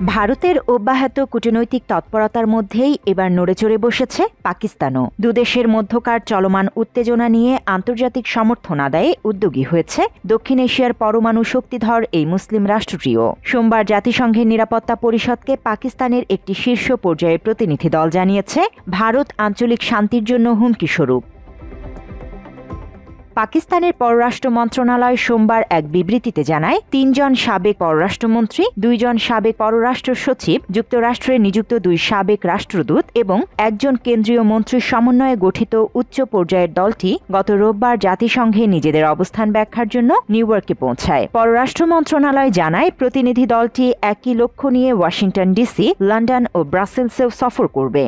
ভারতের অব্যাহত কূটনৈতিক তৎপরতার মধ্যেই এবার নড়েচড়ে বসেছে পাকিস্তানও। দুদেশের মধ্যকার চলমান উত্তেজনা নিয়ে আন্তর্জাতিক সমর্থন আদায়ে উদ্যোগী হয়েছে দক্ষিণ এশিয়ার পরমাণু শক্তিধর এই মুসলিম রাষ্ট্রটিও। সোমবার জাতিসংঘের নিরাপত্তা পরিষদকে পাকিস্তানের একটি শীর্ষ পর্যায়ের প্রতিনিধি দল জানিয়েছে, ভারত আঞ্চলিক শান্তির জন্য হুমকিস্বরূপ। পাকিস্তানের পররাষ্ট্র মন্ত্রণালয় সোমবার এক বিবৃতিতে জানায়, ৩ জন সাবেক পররাষ্ট্রমন্ত্রী, 2 জন সাবেক পররাষ্ট্র সচিব, যুক্তরাষ্ট্রে নিযুক্ত 2 সাবেক রাষ্ট্রদূত এবং 1 জন কেন্দ্রীয় মন্ত্রীর সমন্বয়ে গঠিত উচ্চ পর্যায়ের দলটি গত রোববার জাতিসংঘে নিজেদের অবস্থান ব্যাখ্যার জন্য নিউ ইয়র্কে পৌঁছায়। পররাষ্ট্র মন্ত্রণালয় জানায়, প্রতিনিধি দলটি একই লক্ষ্য নিয়ে ওয়াশিংটন ডিসি, লন্ডন ও ব্রাসেলসেও সফর করবে।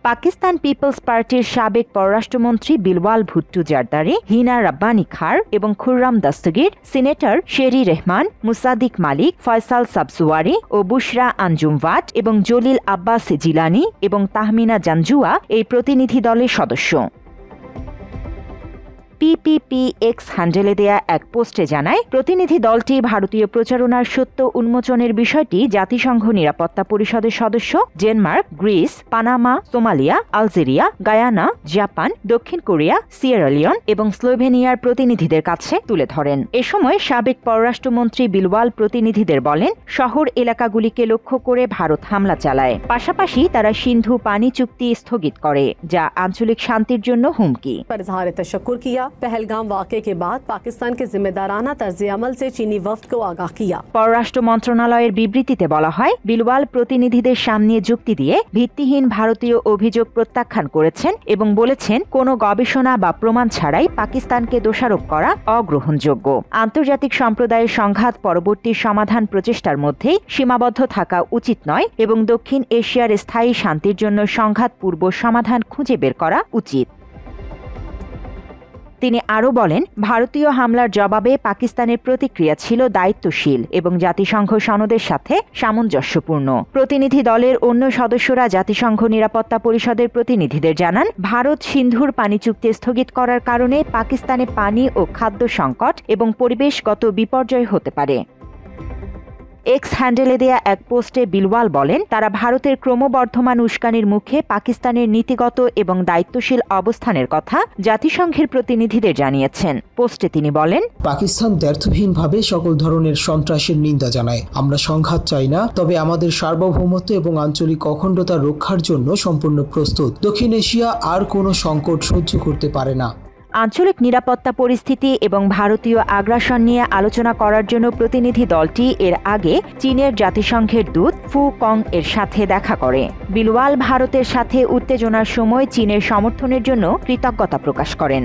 পাকিস্তান পিপলস পার্টির সাবেক পররাষ্ট্রমন্ত্রী বিলওয়াল ভুট্টো জারদারি, হিনা রাব্বানি খার এবং খুররাম দস্তগীর, সিনেটর শেরি রেহমান, মুসাদিক মালিক, ফয়সাল সাবসুয়ারি ও বুশরা আঞ্জুম ওয়াট এবং জলিল আব্বাস জিলানি এবং তাহমিনা জাঞ্জুয়া এই প্রতিনিধি দলের সদস্য। পিপিপি এক্স হ্যান্ডেলে দেয়া এক পোস্টে জানায়, প্রতিনিধি দলটি ভারতীয় প্রচারণার সত্য উন্মোচনের বিষয়টি জাতিসংঘ নিরাপত্তা পরিষদের সদস্য Denmark, Greece, Panama, Somalia, Algeria, Guyana, Japan, দক্ষিণ কোরিয়া, সিয়েরা লিওন এবং স্লোভেনিয়ার প্রতিনিধিদের কাছে তুলে ধরেন। এ সময় সাবেক পররাষ্ট্রমন্ত্রী বিলওয়াল প্রতিনিধিদের বলেন, শহর এলাকাগুলিকে লক্ষ্য করে ভারত হামলা চালায়। পাশাপাশি তারা সিন্ধু পানি চুক্তি স্থগিত করে, যা আঞ্চলিক শান্তির জন্য হুমকি। पहलगाम वाक़े के बाद पाकिस्तान के जिम्मेदाराना तर्ज अमल से चीनी वफ्द को आगाह किया। পররাষ্ট্র মন্ত্রণালয়ের বিবৃতিতে বলা হয়, বিলওয়াল প্রতিনিধিদের সামনে যুক্তি দিয়ে ভিত্তিহীন ভারতীয় অভিযোগ প্রত্যাখ্যান করেছেন এবং বলেছেন, কোনো গবেষণা বা প্রমাণ ছাড়াই পাকিস্তানকে দোষারোপ করা অগ্রহণযোগ্য। আন্তর্জাতিক সম্প্রদায়ের সংঘাত পরবর্তী সমাধান প্রচেষ্টার মধ্যেই সীমাবদ্ধ থাকা উচিত নয় এবং দক্ষিণ এশিয়ার স্থায়ী শান্তির জন্য সংঘাত পূর্ব সমাধান খুঁজে বের করা উচিত। তিনি আরও বলেন, ভারতীয় হামলার জবাবে পাকিস্তানের প্রতিক্রিয়া ছিল দায়িত্বশীল এবং জাতিসংঘ সনদের সাথে সামঞ্জস্যপূর্ণ। প্রতিনিধি দলের অন্য সদস্যরা জাতিসংঘ নিরাপত্তা পরিষদের প্রতিনিধিদের জানান, ভারত সিন্ধুর পানি চুক্তি স্থগিত করার কারণে পাকিস্তানে পানি ও খাদ্য সংকট এবং পরিবেশগত বিপর্যয় হতে পারে। এক্স হ্যান্ডেলে দেয়া এক পোস্টে বিলওয়াল বলেন, তারা ভারতের ক্রমবর্ধমান উস্কানির মুখে পাকিস্তানের নীতিগত এবং দায়িত্বশীল অবস্থানের কথা জাতিসংঘের প্রতিনিধিদের জানিয়েছেন। পোস্টে তিনি বলেন, পাকিস্তান দ্ব্যর্থহীনভাবে সকল ধরনের সন্ত্রাসের নিন্দা জানায়। আমরা সংঘাত চাই না, তবে আমাদের সার্বভৌমত্ব এবং আঞ্চলিক অখণ্ডতা রক্ষার জন্য সম্পূর্ণ প্রস্তুত। দক্ষিণ এশিয়া আর কোনো সংকট সহ্য করতে পারে না। আঞ্চলিক নিরাপত্তা পরিস্থিতি এবং ভারতীয় আগ্রাসন নিয়ে আলোচনা করার জন্য প্রতিনিধি দলটি এর আগে চীনের জাতিসংঘের দূত ফু কং এর সাথে দেখা করে। বিলওয়াল ভারতের সাথে উত্তেজনার সময় চীনের সমর্থনের জন্য কৃতজ্ঞতা প্রকাশ করেন।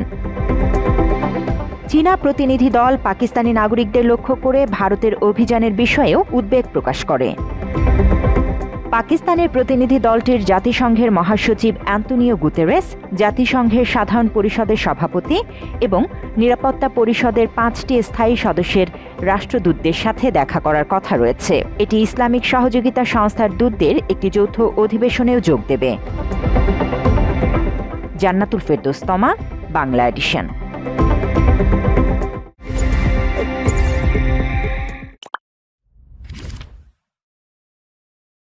চীনা প্রতিনিধি দল পাকিস্তানি নাগরিকদের লক্ষ্য করে ভারতের অভিযানের বিষয়েও উদ্বেগ প্রকাশ করে। পাকিস্তানের প্রতিনিধি দলটির জাতিসংঘের মহাসচিব অ্যান্তোনিও গুতেরেস, জাতিসংঘের সাধারণ পরিষদের সভাপতি এবং নিরাপত্তা পরিষদের 5টি স্থায়ী সদস্যের রাষ্ট্রদূতদের সাথে দেখা করার কথা রয়েছে। এটি ইসলামিক সহযোগিতা সংস্থার দূতদের একটি যৌথ অধিবেশনেও যোগ দেবে। জান্নাতুল ফেরদৌস তমা, বাংলা এডিশন।